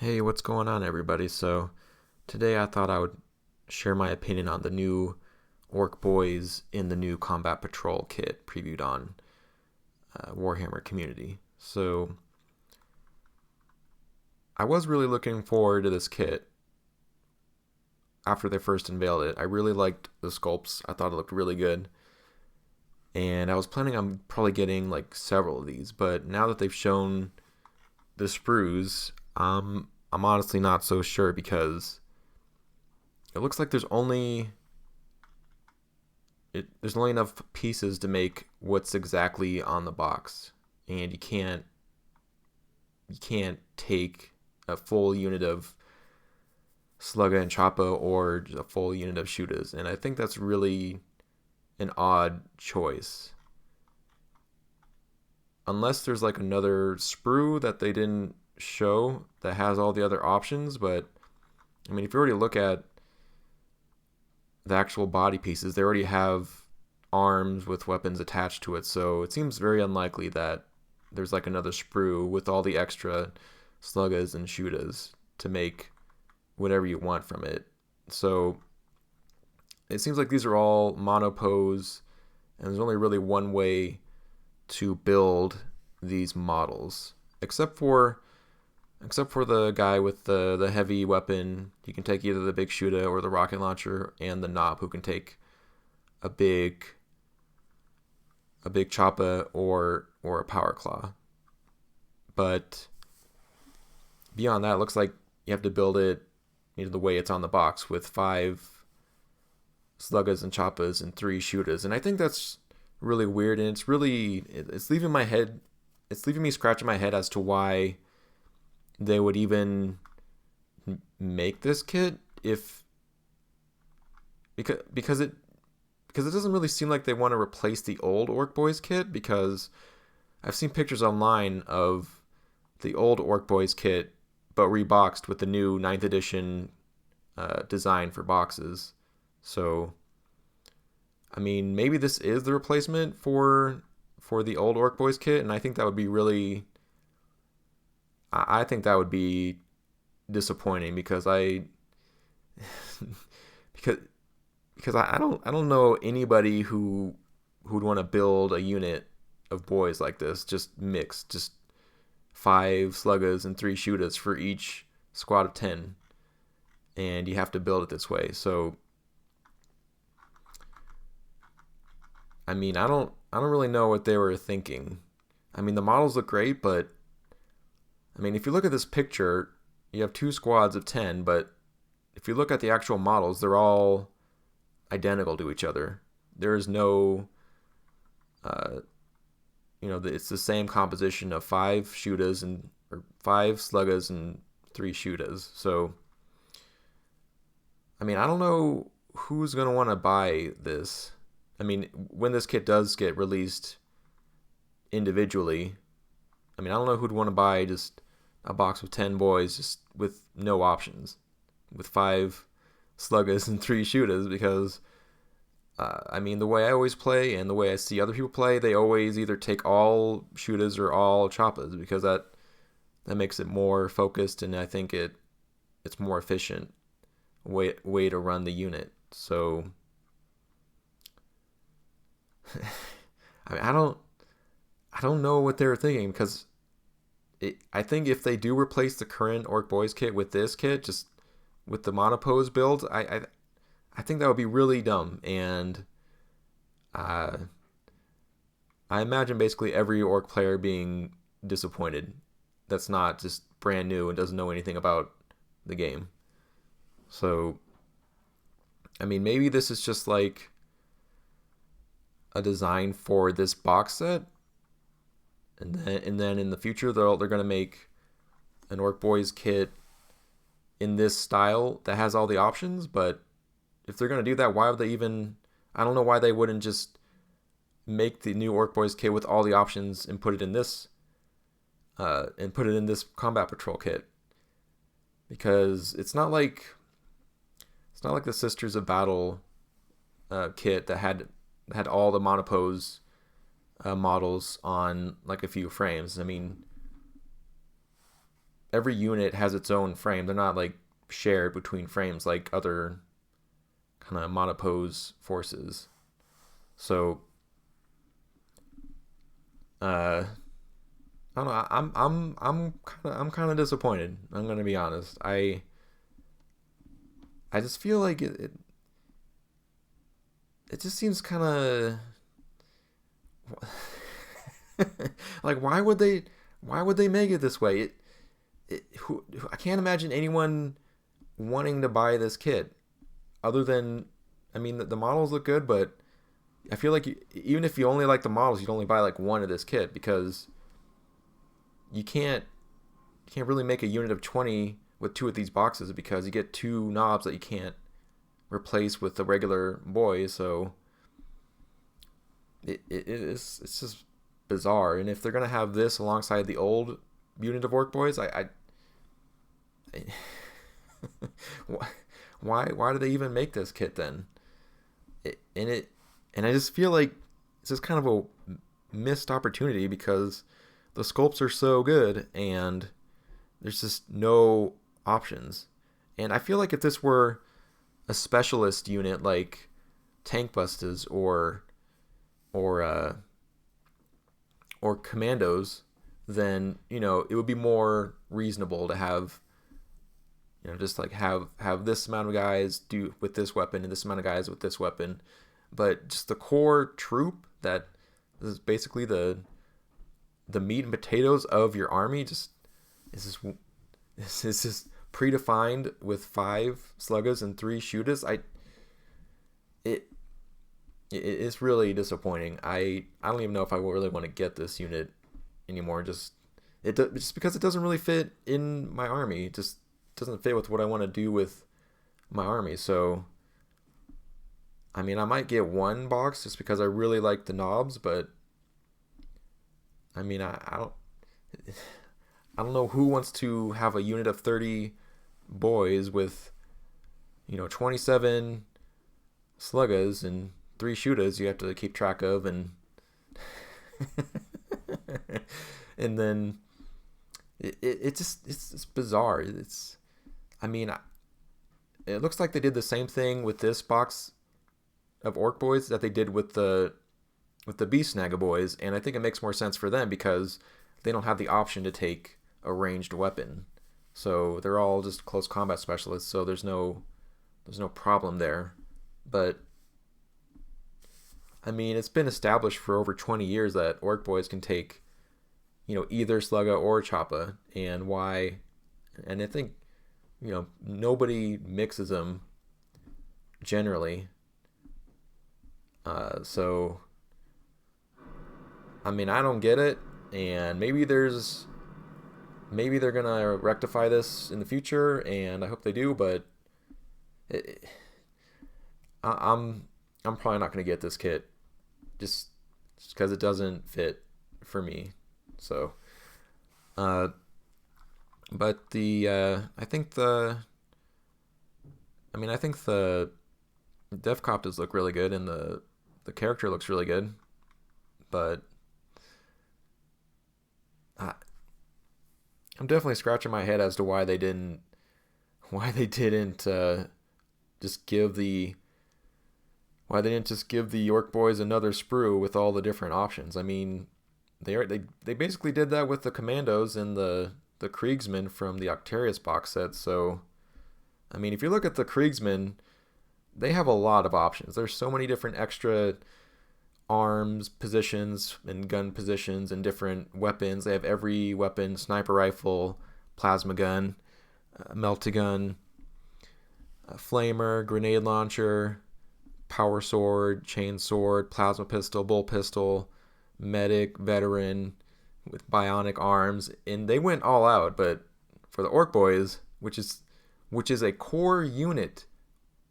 Hey, what's going on, everybody? So, today I thought I would share my opinion on the new Ork Boys in the new Combat Patrol kit previewed on Warhammer Community. So, I was really looking forward to this kit after they first unveiled it. I really liked the sculpts, I thought it looked really good. And I was planning on probably getting like several of these, but now that they've shown the sprues, I'm honestly not so sure because it looks like there's only enough pieces to make what's exactly on the box, and you can't take a full unit of slugga and choppa or a full unit of shootas, and I think that's really an odd choice. Unless there's like another sprue that they didn't show that has all the other options, but I mean, if you already look at the actual body pieces, they already have arms with weapons attached to it, so it seems very unlikely that there's like another sprue with all the extra sluggas and shootas to make whatever you want from it. So it seems like these are all monopose, and there's only really one way to build these models, except for the guy with the heavy weapon. You can take either the big shooter or the rocket launcher, and the knob, who can take a big choppa or a power claw. But beyond that, it looks like you have to build it the way it's on the box, with 5 sluggas and choppas and 3 shootas. And I think that's really weird, and it's leaving me scratching my head as to why they would even make this kit, if because it doesn't really seem like they want to replace the old Ork Boys kit, because I've seen pictures online of the old Ork Boys kit but reboxed with the new ninth edition design for boxes. So I mean, maybe this is the replacement for the old Ork Boys kit, and I think that would be really I think that would be disappointing, because I because I don't know anybody who'd want to build a unit of boys like this, just mixed, just 5 sluggas and 3 shootas for each squad of 10, and you have to build it this way. So I mean, I don't really know what they were thinking. I mean, the models look great, but I mean, if you look at this picture, you have 2 squads of 10, but if you look at the actual models, they're all identical to each other. There is no, uh, it's the same composition of 5 shootas and or 5 sluggas and 3 shootas. So, I mean, I don't know who's gonna want to buy this. I mean, when this kit does get released individually, I mean, I don't know who'd want to buy just a box of 10 boys just with no options, with 5 sluggas and 3 shootas, because I mean, the way I always play and the way I see other people play, they always either take all shootas or all choppas, because that makes it more focused, and I think it's more efficient way to run the unit. So I mean, I don't know what they were thinking, because I think if they do replace the current Ork Boys kit with this kit, just with the monopose build, I think that would be really dumb. And uh, I imagine basically every Orc player being disappointed. That's not just brand new and doesn't know anything about the game. So I mean, maybe this is just like a design for this box set, and then in the future they're gonna make an Ork Boys kit in this style that has all the options. But if they're gonna do that, why would they even? I don't know why they wouldn't just make the new Ork Boys kit with all the options and put it in this Combat Patrol kit, because it's not like the Sisters of Battle kit that had all the monopose models on like a few frames. I mean, every unit has its own frame. They're not like shared between frames like other kind of monopose forces. So I don't know. I'm kind of disappointed. I'm gonna be honest. I just feel like it just seems kind of like why would they make it this way? I can't imagine anyone wanting to buy this kit other than, I mean, the models look good, but I feel like even if you only like the models, you'd only buy like one of this kit because you can't really make a unit of 20 with two of these boxes because you get two knobs that you can't replace with the regular boys. So it's just bizarre. And if they're gonna have this alongside the old unit of Ork Boyz, I why do they even make this kit then? And I just feel like it's just kind of a missed opportunity because the sculpts are so good and there's just no options. And I feel like if this were a specialist unit like Tank Busters or or Commandos, then it would be more reasonable to have just like have this amount of guys do with this weapon and this amount of guys with this weapon. But just the core troop that is basically the meat and potatoes of your army just is just predefined with 5 sluggers and 3 shootas. It's really disappointing. I don't even know if I really want to get this unit anymore. Just because it doesn't really fit in my army. It just doesn't fit with what I want to do with my army. So I mean, I might get one box just because I really like the knobs, but I mean, I don't know who wants to have a unit of 30 boys with 27 sluggers and 3 shootas you have to keep track of, and and then it's bizarre. I mean, it looks like they did the same thing with this box of Ork Boyz that they did with the Beast Snagga Boys, and I think it makes more sense for them because they don't have the option to take a ranged weapon. So they're all just close combat specialists, so there's no problem there. But I mean, it's been established for over 20 years that Ork Boyz can take either Slugga or Choppa, and why, and I think nobody mixes them generally. So I mean, I don't get it, and maybe they're gonna rectify this in the future, and I hope they do. But I'm probably not gonna get this kit just because it doesn't fit for me. So, but I think the Defcopters look really good, and the character looks really good, but I'm definitely scratching my head as to why they didn't just give the Ork Boyz another sprue with all the different options. I mean, they basically did that with the Commandos and the Kriegsmen from the Octarius box set. So I mean, if you look at the Kriegsmen, they have a lot of options. There's so many different extra arms positions and gun positions and different weapons. They have every weapon: sniper rifle, plasma gun, melta-gun, flamer, grenade launcher, power sword, chain sword, plasma pistol, bull pistol, medic, veteran with bionic arms, and they went all out. But for the Ork Boyz, which is a core unit,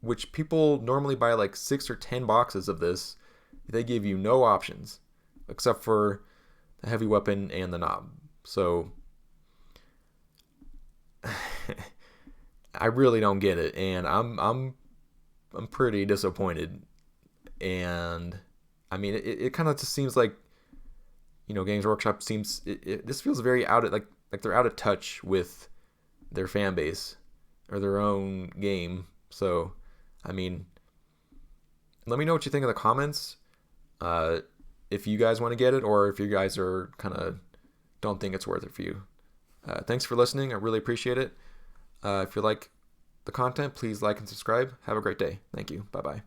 which people normally buy like 6 or 10 boxes of this, they give you no options except for the heavy weapon and the knob. So I really don't get it, and I'm pretty disappointed. And I mean, it kind of just seems like Games Workshop seems this feels very out of, like, like they're out of touch with their fan base or their own game. So, I mean, let me know what you think in the comments. If you guys want to get it, or if you guys are kind of don't think it's worth it for you. Thanks for listening. I really appreciate it. If you like the content, please like and subscribe. Have a great day. Thank you. Bye bye.